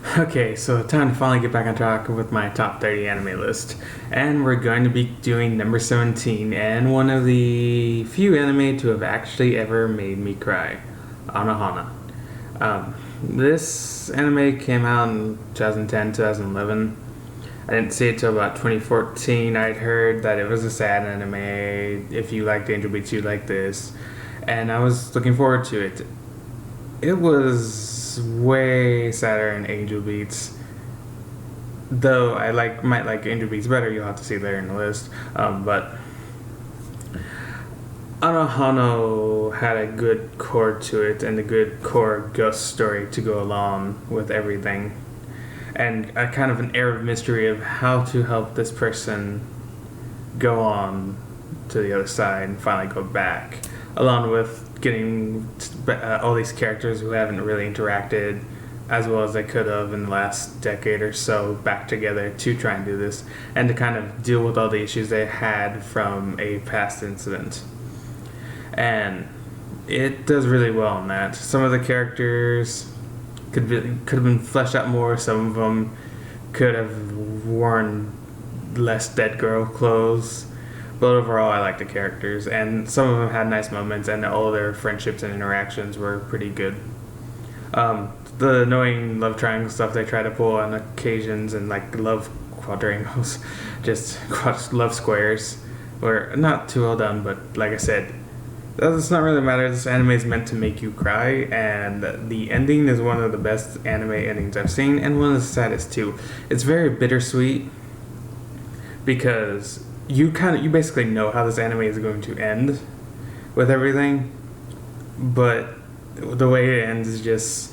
Okay, so time to finally get back on track with my top 30 anime list. And we're going to be doing number 17 and one of the few anime to have actually ever made me cry, Anohana. This anime came out in 2010, 2011. I didn't see it till about 2014. I'd heard that it was a sad anime. If you liked Angel Beats, you like this. And I was looking forward to it. It was way sadder than Angel Beats. Though might like Angel Beats better, you'll have to see later in the list. But Anohano had a good core to it and a good core ghost story to go along with everything. And a kind of an air of mystery of how to help this person go on to the other side and finally go back. Along with getting all these characters who haven't really interacted as well as they could have in the last decade or so back together to try and do this and to kind of deal with all the issues they had from a past incident. And it does really well in that. Some of the characters could have been fleshed out more. Some of them could have worn less dead girl clothes. But overall, I like the characters, and some of them had nice moments, and all of their friendships and interactions were pretty good. The annoying love triangle stuff they try to pull on occasions, and like love quadrangles, just love squares, were not too well done. But like I said, does not really matter. This anime is meant to make you cry, and the ending is one of the best anime endings I've seen, and one of the saddest too. It's very bittersweet because you basically know how this anime is going to end with everything, but the way it ends is just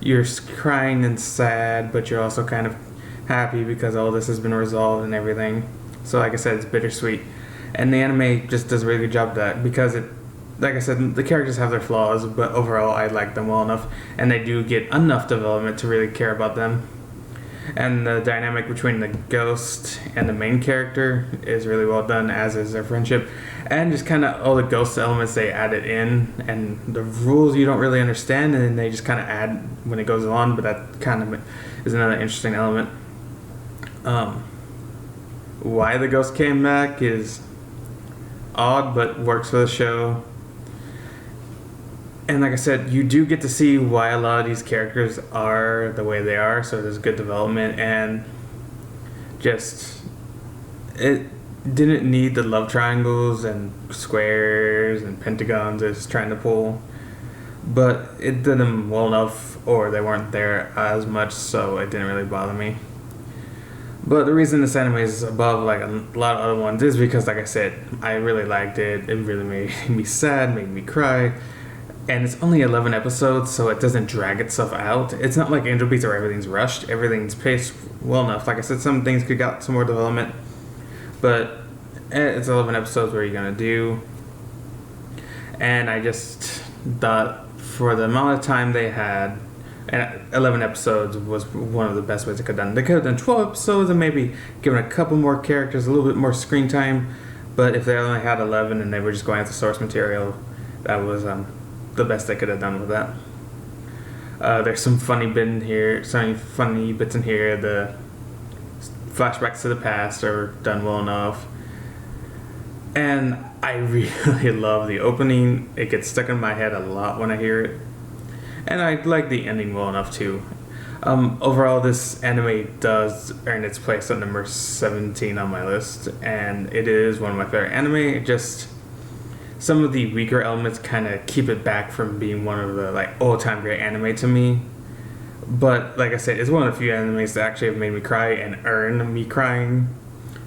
you're crying and sad, but you're also kind of happy because all this has been resolved and everything. So like I said, it's bittersweet, and the anime just does a really good job of that because it, like I said, the characters have their flaws, but overall I like them well enough, and they do get enough development to really care about them. And the dynamic between the ghost and the main character is really well done, as is their friendship. And just kind of all the ghost elements they added in, and the rules you don't really understand, and then they just kind of add when it goes on, but that kind of is another interesting element. Why the ghost came back is odd, but works for the show. And like I said, you do get to see why a lot of these characters are the way they are, so there's good development, and just it didn't need the love triangles and squares and pentagons it's trying to pull, but it did them well enough, or they weren't there as much, so it didn't really bother me. But the reason this anime is above like a lot of other ones is because, like I said, I really liked it. It really made me sad, made me cry. And it's only 11 episodes, so it doesn't drag itself out. It's not like Angel Beats where everything's rushed. Everything's paced well enough. Like I said, some things could got some more development. But it's 11 episodes, what are you going to do? And I just thought for the amount of time they had, and 11 episodes was one of the best ways they could have done. They could have done 12 episodes and maybe given a couple more characters a little bit more screen time. But if they only had 11 and they were just going after source material, that was the best they could have done with that. There's some funny bits in here. The flashbacks to the past are done well enough, and I really love the opening. It gets stuck in my head a lot when I hear it, and I like the ending well enough too. Overall, this anime does earn its place at number 17 on my list, and it is one of my favorite anime. Just some of the weaker elements kind of keep it back from being one of the like all-time great anime to me. But like I said, it's one of the few animes that actually have made me cry and earn me crying.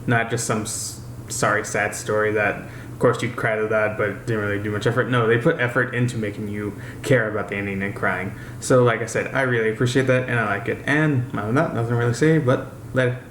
Not just some sorry, sad story that, of course, you'd cry to that, but didn't really do much effort. No, they put effort into making you care about the ending and crying. So like I said, I really appreciate that, and I like it. And other than that, nothing really to say, but later.